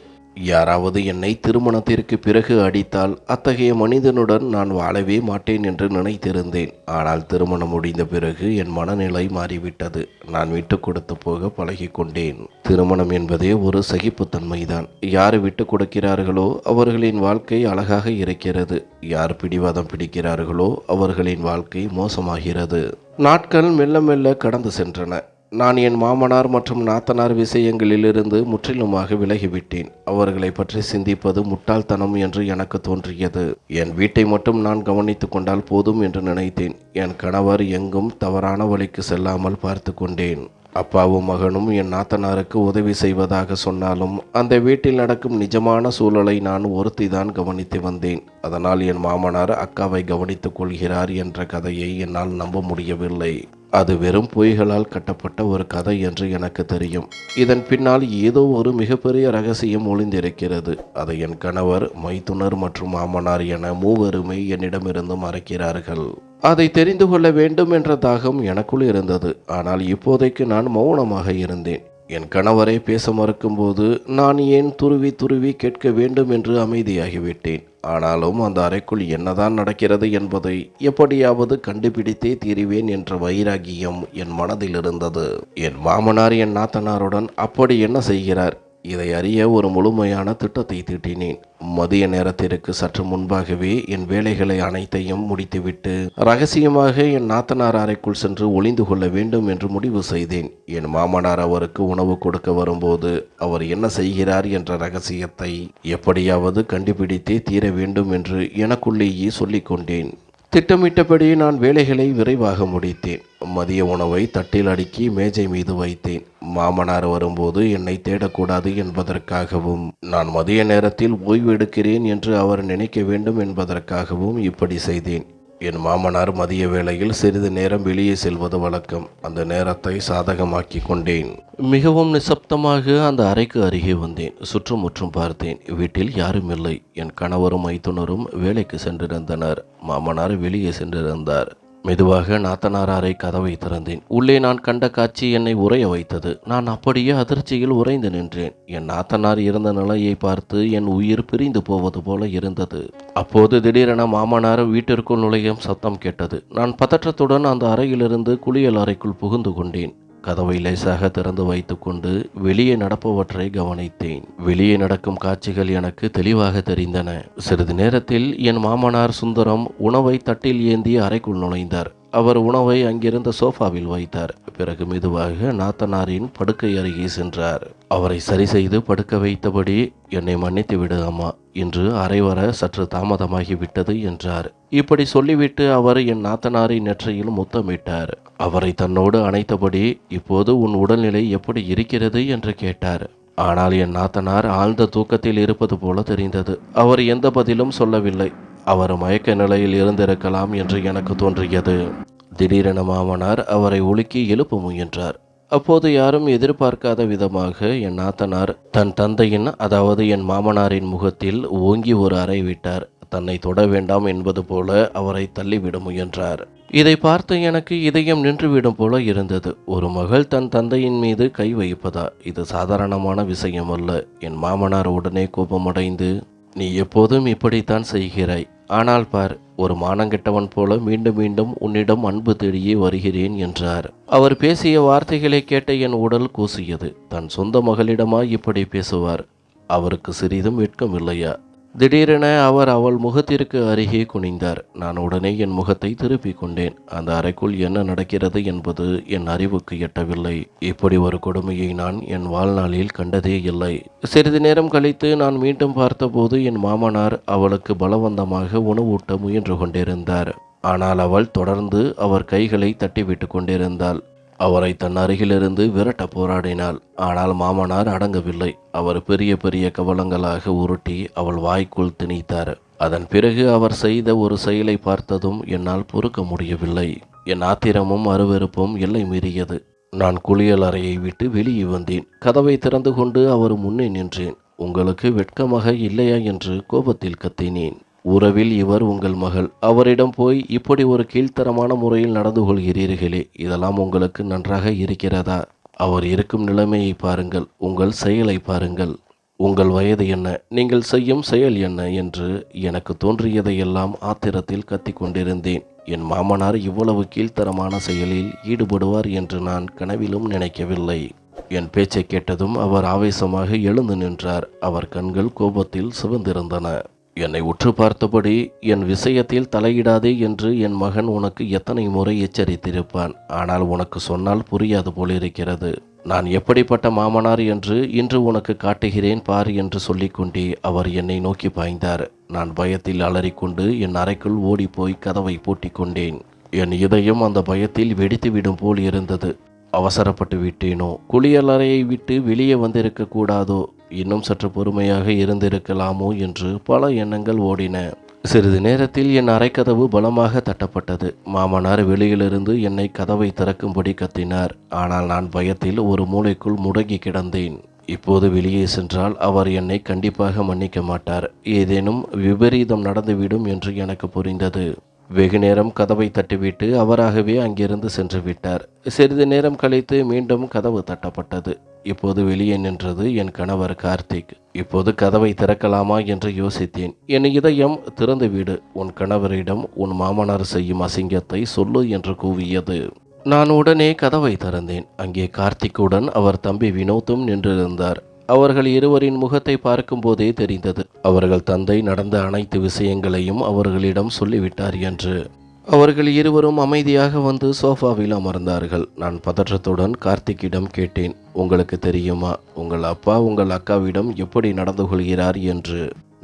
யாராவது என்னை திருமணத்திற்கு பிறகு அடித்தால் அத்தகைய மனிதனுடன் நான் வாழவே மாட்டேன் என்று நினைத்திருந்தேன். ஆனால் திருமணம் முடிந்த பிறகு என் மனநிலை மாறிவிட்டது. நான் விட்டு கொடுத்து போக பழகி கொண்டேன். திருமணம் என்பதே ஒரு சகிப்புத்தன்மைதான். யார் விட்டு கொடுக்கிறார்களோ அவர்களின் வாழ்க்கை அழகாக இருக்கிறது. யார் பிடிவாதம் பிடிக்கிறார்களோ அவர்களின் வாழ்க்கை மோசமாகிறது. நாட்கள் மெல்ல மெல்ல கடந்து சென்றன. நான் என் மாமனார் மற்றும் நாத்தனார் விஷயங்களிலிருந்து முற்றிலுமாக விலகிவிட்டேன். அவர்களை பற்றி சிந்திப்பது முட்டாள்தனம் என்று எனக்கு தோன்றியது. என் வீட்டை மட்டும் நான் கவனித்து கொண்டால் போதும் என்று நினைத்தேன். என் கணவர் எங்கும் தவறான வழிக்கு செல்லாமல் பார்த்து கொண்டேன். அப்பாவும் மகனும் என் நாத்தனாருக்கு உதவி செய்வதாக சொன்னாலும் அந்த வீட்டில் நடக்கும் நிஜமான சூழலை நான் ஒருத்திதான் கவனித்து வந்தேன். அதனால் என் மாமனார் அக்காவை கவனித்துக் கொள்கிறார் என்ற கதையை என்னால் நம்ப முடியவில்லை. அது வெறும் பொய்களால் கட்டப்பட்ட ஒரு கதை என்று எனக்கு தெரியும். இதன் பின்னால் ஏதோ ஒரு மிகப்பெரிய ரகசியம் ஒளிந்திருக்கிறது. அதை என் கணவர், மைத்துனர் மற்றும் மாமனார் என மூவருமே என்னிடமிருந்து மறைக்கிறார்கள். அதை தெரிந்து கொள்ள வேண்டும் என்ற தாகம் எனக்குள் இருந்தது. ஆனால் இப்போதைக்கு நான் மௌனமாக இருந்தேன். என் கணவரை பேச மறுக்கும்போது நான் ஏன் துருவி துருவி கேட்க வேண்டும் என்று அமைதியாகிவிட்டேன். ஆனாலும் அந்த அறைக்குள் என்னதான் நடக்கிறது என்பதை எப்படியாவது கண்டுபிடித்தே தீருவேன் என்ற வைராகியம் என் மனதில் இருந்தது. என் மாமனார் என் நாத்தனாருடன் அப்படி என்ன செய்கிறார்? இதை அறிய ஒரு முழுமையான திட்டத்தை தீட்டினேன். மதிய நேரத்திற்கு சற்று முன்பாகவே என் வேலைகளை அனைத்தையும் முடித்துவிட்டு ரகசியமாக என் நாத்தனார் அறைக்குள் சென்று ஒளிந்து கொள்ள வேண்டும் என்று முடிவு செய்தேன். என் மாமனார் அவருக்கு உணவு கொடுக்க வரும்போது அவர் என்ன செய்கிறார் என்ற ரகசியத்தை எப்படியாவது கண்டுபிடித்தே தீர வேண்டும் என்று எனக்குள்ளேயே சொல்லிக்கொண்டேன். திட்டமிட்டபடி நான் வேலைகளை விரைவாக முடித்தேன். மதிய உணவை தட்டில் அடுக்கி மேஜை மீது வைத்தேன். மாமனார் வரும்போது என்னை தேடக்கூடாது என்பதற்காகவும், நான் மதிய நேரத்தில் ஓய்வு எடுக்கிறேன் என்று அவர் நினைக்க வேண்டும் என்பதற்காகவும் இப்படி செய்தேன். என் மாமனார் மதிய வேளையில் சிறிது நேரம் வெளியே செல்வது வழக்கம். அந்த நேரத்தை சாதகமாக்கி கொண்டேன். மிகவும் நிசப்தமாக அந்த அறைக்கு அருகே வந்தேன். சுற்றுமுற்றும் பார்த்தேன். வீட்டில் யாரும் இல்லை. என் கணவரும் மைத்துனரும் வேலைக்கு சென்றிருந்தனர். மாமனார் வெளியே சென்றிருந்தார். மெதுவாக நாத்தனார் அறை கதவை திறந்தேன். உள்ளே நான் கண்ட காட்சி என்னை உறைய வைத்தது. நான் அப்படியே அதிர்ச்சியில் உறைந்து நின்றேன். என் நாத்தனார் இருந்த நிலையை பார்த்து என் உயிர் பிரிந்து போவது போல இருந்தது. அப்போது திடீரென மாமனார் வீட்டிற்குள் நுழையும் சத்தம் கேட்டது. நான் பதற்றத்துடன் அந்த அறையிலிருந்து குளியல் அறைக்குள் புகுந்து கொண்டேன். கதவை லேசாக திறந்து வைத்துக்கொண்டு வெளியே நடப்பவற்றை கவனித்தேன். வெளியே நடக்கும் காட்சிகள் எனக்கு தெளிவாக தெரிந்தன. சிறிது நேரத்தில் என் மாமனார் சுந்தரம் உணவை தட்டில் ஏந்தி அறைக்குள் நுழைந்தார். அவர் உணவை அங்கிருந்த சோஃபாவில் வைத்தார். பிறகு மெதுவாக நாத்தனாரின் படுக்கை அருகே சென்றார். அவரை சரி செய்து படுக்க வைத்தபடி, என்னை மன்னித்து விடு அம்மா, இன்று அறை வர சற்று தாமதமாகி விட்டது என்றார். இப்படி சொல்லிவிட்டு அவர் என் நாத்தனாரின் நெற்றியில் முத்தமிட்டார். அவரை தன்னோடு அணைத்தபடி, இப்போது உன் உடல்நிலை எப்படி இருக்கிறது என்று கேட்டார். ஆனால் என் நாத்தனார் ஆழ்ந்த தூக்கத்தில் இருப்பது போல தெரிந்தது. அவர் எந்த பதிலும் சொல்லவில்லை. அவர் மயக்க நிலையில் இருந்திருக்கலாம் என்று எனக்கு தோன்றியது. திடீரென மாமனார் அவரை உலுக்கி எழுப்ப முயன்றார். அப்போது யாரும் எதிர்பார்க்காத விதமாக என் நாத்தனார் தன் தந்தையின், அதாவது என் மாமனாரின் முகத்தில் ஓங்கி ஒரு அறை விட்டார். தன்னை தொட வேண்டாம் என்பது போல அவரை தள்ளிவிட முயன்றார். இதை பார்த்து எனக்கு இதயம் நின்றுவிடும் போல இருந்தது. ஒரு மகள் தன் தந்தையின் மீது கை வைப்பதா? இது சாதாரணமான விஷயம் அல்ல. என் மாமனார் உடனே கோபமடைந்து, நீ எப்போதும் இப்படித்தான் செய்கிறாய். ஆனால் பார், ஒரு மானங்கெட்டவன் போல மீண்டும் மீண்டும் உன்னிடம் அன்பு தேடியே வருகிறேன் என்றார். அவர் பேசிய வார்த்தைகளை கேட்ட என் உடல் கூசியது. தன் சொந்த மகளிடமா இப்படி பேசுவார்? அவருக்கு சிறிதும் வெட்கம் இல்லையா? திடீரென அவர் அவள் முகத்திற்கு அருகே குனிந்தார். நான் உடனே என் முகத்தை திருப்பிக் கொண்டேன். அந்த அறைக்குள் என்ன நடக்கிறது என்பது என் அறிவுக்கு எட்டவில்லை. இப்படி ஒரு கொடுமையை நான் என் வாழ்நாளில் கண்டதே இல்லை. சிறிது நேரம் கழித்து நான் மீண்டும் பார்த்தபோது என் மாமனார் அவளுக்கு பலவந்தமாக உணவூட்ட முயன்று கொண்டிருந்தார். ஆனால் அவள் தொடர்ந்து அவர் கைகளை தட்டிவிட்டு கொண்டிருந்தாள். அவரை தன் அருகிலிருந்து விரட்ட போராடினாள். ஆனால் மாமனார் அடங்கவில்லை. அவர் பெரிய பெரிய கவலங்களாக உருட்டி அவள் வாய்க்குள் திணித்தார். அதன் பிறகு அவர் செய்த ஒரு செயலை பார்த்ததும் என்னால் பொறுக்க முடியவில்லை. என் ஆத்திரமும் அருவெறுப்பும் எல்லை மீறியது. நான் குளியல் அறையை விட்டு வெளியே வந்தேன். கதவை திறந்து கொண்டு அவர் முன்னே நின்றேன். உங்களுக்கு வெட்கமாக இல்லையா என்று கோபத்தில் கத்தினேன். உறவில் இவர் உங்கள் மகள். அவரிடம் போய் இப்படி ஒரு கீழ்த்தரமான முறையில் நடந்து கொள்கிறீர்களே, இதெல்லாம் உங்களுக்கு நன்றாக இருக்கிறதா? அவர் இருக்கும் நிலைமையை பாருங்கள், உங்கள் செயலை பாருங்கள். உங்கள் வயது என்ன, நீங்கள் செய்யும் செயல் என்ன என்று எனக்கு தோன்றியதையெல்லாம் ஆத்திரத்தில் கத்திக் கொண்டிருந்தேன். என் மாமனார் இவ்வளவு கீழ்த்தரமான செயலில் ஈடுபடுவார் என்று நான் கனவிலும் நினைக்கவில்லை. என் பேச்சை கேட்டதும் அவர் ஆவேசமாக எழுந்து நின்றார். அவர் கண்கள் கோபத்தில் சிவந்திருந்தன. என்னை உற்று பார்த்தபடி, என் விஷயத்தில் தலையிடாதே என்று என் மகன் உனக்கு எத்தனை முறை எச்சரித்திருப்பான். ஆனால் உனக்கு சொன்னால் புரியாது போலிருக்கிறது. நான் எப்படிப்பட்ட மாமனார் என்று இன்று உனக்கு காட்டுகிறேன் பார் என்று சொல்லிக்கொண்டே அவர் என்னை நோக்கி பாய்ந்தார். நான் பயத்தில் அலறிக்கொண்டு என் அறைக்குள் ஓடிப்போய் கதவை பூட்டிக் கொண்டேன். என் இதயம் அந்த பயத்தில் வெடித்துவிடும் போல் இருந்தது. அவசரப்பட்டு விட்டேனோ? குளியல் அறையை விட்டு வெளியே வந்திருக்க கூடாதோ? இன்னும் சற்று பொறுமையாக இருந்திருக்கலாமோ என்று பல எண்ணங்கள் ஓடின. சிறிது நேரத்தில் என் அறைக்கதவு பலமாக தட்டப்பட்டது. மாமனார் வெளியிலிருந்து என்னை கதவை திறக்கும்படி கத்தினார். ஆனால் நான் பயத்தில் ஒரு மூலைக்குள் முடங்கி கிடந்தேன். இப்போது வெளியே சென்றால் அவர் என்னை கண்டிப்பாக மன்னிக்க மாட்டார். ஏதேனும் விபரீதம் நடந்துவிடும் என்று எனக்கு புரிந்தது. வெகு நேரம் கதவை தட்டிவிட்டு அவராகவே அங்கிருந்து சென்று விட்டார். சிறிது நேரம் கழித்து மீண்டும் கதவு தட்டப்பட்டது. இப்போது வெளியே நின்றது என் கணவர் கார்த்திக். இப்போது கதவை திறக்கலாமா என்று யோசித்தேன். என் இதயம், திறந்து விடு, உன் கணவரிடம் உன் மாமனார் செய்யும் அசிங்கத்தை சொல்லு என்று கூவியது. நான் உடனே கதவை திறந்தேன். அங்கே கார்த்திக்குடன் அவர் தம்பி வினோத்தும் நின்றிருந்தார். அவர்கள் இருவரின் முகத்தை பார்க்கும்போதே தெரிந்தது, அவர்கள் தந்தை நடந்த அனைத்து விஷயங்களையும் அவர்களிடம் சொல்லிவிட்டார் என்று. அவர்கள் இருவரும் அமைதியாக வந்து சோஃபாவில் அமர்ந்தார்கள். நான் பதற்றத்துடன் கார்த்திக்கிடம் கேட்டேன், உங்களுக்கு தெரியுமா உங்கள் அப்பா உங்கள் அக்காவிடம் எப்படி நடந்து கொள்கிறார் என்று.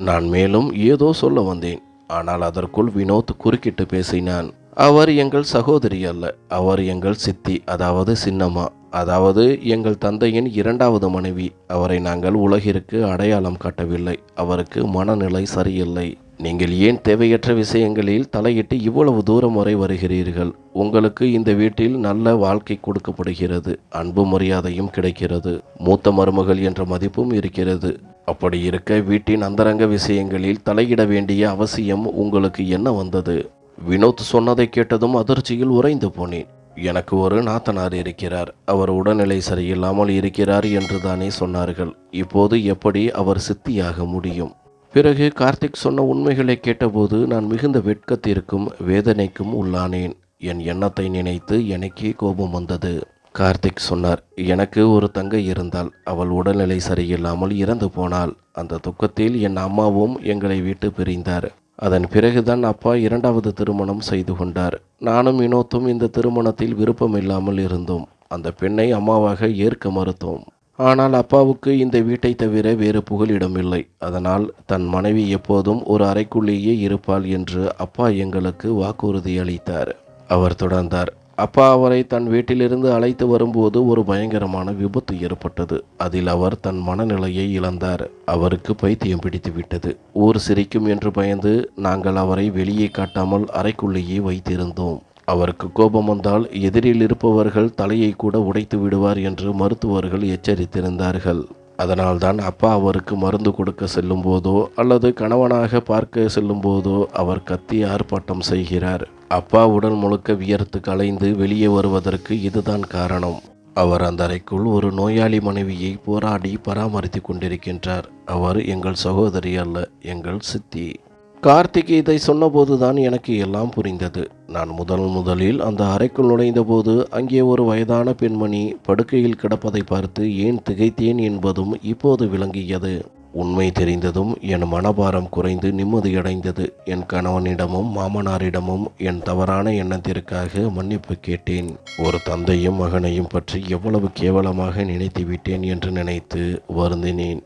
நான் மேலும் ஏதோ சொல்ல வந்தேன். ஆனால் அதற்குள் வினோத் குறுக்கிட்டு பேசினான். அவர் எங்கள் சகோதரி அல்ல, அவர் எங்கள் சித்தி, அதாவது சின்னம்மா, அதாவது எங்கள் தந்தையின் இரண்டாவது மனைவி. அவரை நாங்கள் உலகிற்கு அடையாளம் காட்டவில்லை. அவருக்கு மனநிலை சரியில்லை. நீங்கள் ஏன் தேவையற்ற விஷயங்களில் தலையிட்டு இவ்வளவு தூரம் வரை வருகிறீர்கள்? உங்களுக்கு இந்த வீட்டில் நல்ல வாழ்க்கை கொடுக்கப்படுகிறது, அன்பு மரியாதையும் கிடைக்கிறது, மூத்த மருமகள் என்ற மதிப்பும் இருக்கிறது. அப்படி இருக்க வீட்டின் அந்தரங்க விஷயங்களில் தலையிட வேண்டிய அவசியம் உங்களுக்கு என்ன வந்தது? வினோத் சொன்னதை கேட்டதும் அதிர்ச்சியில் உறைந்து போனேன். எனக்கு ஒரு நாத்தனார் இருக்கிறார். அவர் உடல்நிலை சரியில்லாமல் இருக்கிறார் என்று தானே சொன்னார்கள். இப்போது எப்படி அவர் சித்தியாக முடியும்? பிறகு கார்த்திக் சொன்ன உண்மைகளை கேட்டபோது நான் மிகுந்த வெட்கத்திற்கும் வேதனைக்கும் உள்ளானேன். என் எண்ணத்தை நினைத்து எனக்கே கோபம் வந்தது. கார்த்திக் சொன்னார், எனக்கு ஒரு தங்கை இருந்தால். அவள் உடல்நிலை சரியில்லாமல் இறந்து போனாள். அந்த துக்கத்தில் என் அம்மாவும் எங்களை விட்டு பிரிந்தார். அதன் பிறகுதான் அப்பா இரண்டாவது திருமணம் செய்து கொண்டார். நானும் வினோத்தும் இந்த திருமணத்தில் விருப்பமில்லாமல் இருந்தோம். அந்த பெண்ணை அம்மாவாக ஏற்க மறுத்தோம். ஆனால் அப்பாவுக்கு இந்த வீட்டை தவிர வேறு புகலிடமில்லை. அதனால் தன் மனைவி எப்போதும் ஒரு அறைக்குள்ளேயே இருப்பாள் என்று அப்பா எங்களுக்கு வாக்குறுதி அளித்தார். அவர் தொடர்ந்தார். அப்பா அவரை தன் வீட்டிலிருந்து அழைத்து வரும்போது ஒரு பயங்கரமான விபத்து ஏற்பட்டது. அதில் அவர் தன் மனநிலையை இழந்தார். அவருக்கு பைத்தியம் பிடித்து விட்டது. ஊர் சிரிக்கும் என்று பயந்து நாங்கள் அவரை வெளியே காட்டாமல் அறைக்குள்ளேயே வைத்திருந்தோம். அவருக்கு கோபம் வந்தால் எதிரில் இருப்பவர்கள் தலையை கூட உடைத்து விடுவார் என்று மருத்துவர்கள் எச்சரித்திருந்தார்கள். அதனால்தான் அப்பா அவருக்கு மருந்து கொடுக்க செல்லும் போதோ அல்லது கணவனாக பார்க்க செல்லும் போதோ அவர் கத்தி ஆர்ப்பாட்டம் செய்கிறார். அப்பா உடல் முழுக்க வியர்த்து கலைந்து வெளியே வருவதற்கு இதுதான் காரணம். அவர் அந்த அறைக்குள் ஒரு நோயாளி மனைவியை போராடி பராமரித்து கொண்டிருக்கின்றார். அவர் எங்கள் சகோதரி அல்ல, எங்கள் சித்தி. கார்த்திக் இதை சொன்னபோதுதான் எனக்கு எல்லாம் புரிந்தது. நான் முதலில் அந்த அறைக்குள் நுழைந்தபோது அங்கே ஒரு வயதான பெண்மணி படுக்கையில் கிடப்பதை பார்த்து ஏன் திகைத்தேன் என்பதும் இப்போது விளங்கியது. உண்மை தெரிந்ததும் என் மனபாரம் குறைந்து நிம்மதியடைந்தது. என் கணவனிடமும் மாமனாரிடமும் என் தவறான எண்ணத்திற்காக மன்னிப்பு கேட்டேன். ஒரு தந்தையும் மகனையும் பற்றி எவ்வளவு கேவலமாக நினைத்து விட்டேன் என்று நினைத்து வருந்தினேன்.